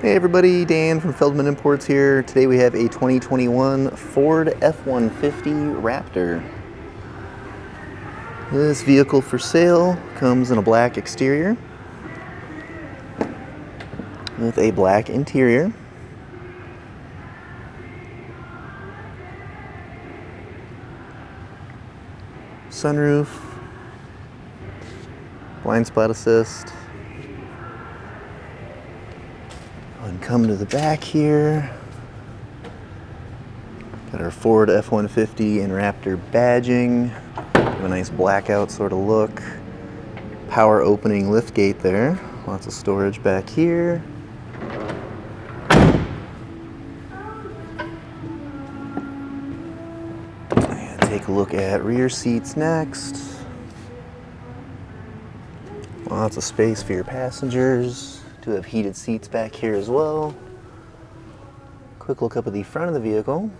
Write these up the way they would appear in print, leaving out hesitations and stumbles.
Hey everybody, Dan from Feldmann Imports here. Today we have a 2021 Ford F-150 Raptor. This vehicle for sale comes in a black exterior with a black interior. Sunroof, blind spot assist. And come to the back here. Got our Ford F-150 and Raptor badging. Have a nice blackout sort of look. Power opening lift gate there. Lots of storage back here. And take a look at rear seats next. Lots of space for your passengers. Do have heated seats back here as well. Quick look up at the front of the vehicle.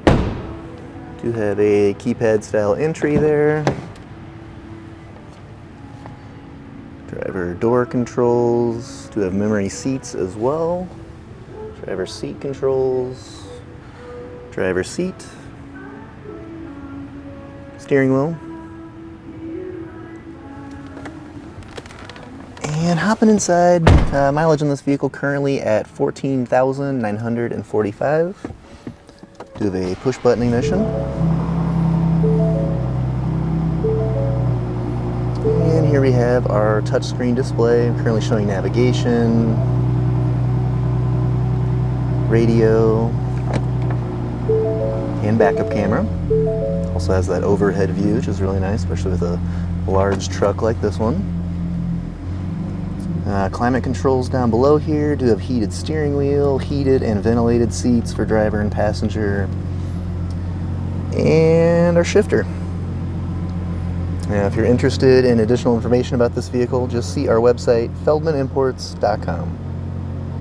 Do have a keypad style entry there. Driver door controls. Do have memory seats as well. Driver seat controls. Driver seat. Steering wheel. And hopping inside, mileage on this vehicle currently at 14,945. Do have a push button ignition. And here we have our touchscreen display, currently showing navigation, radio, and backup camera. Also has that overhead view, which is really nice, especially with a large truck like this one. Climate controls down below here. Do have heated steering wheel, heated and ventilated seats for driver and passenger, and our shifter. Now, if you're interested in additional information about this vehicle, just see our website, feldmanimports.com.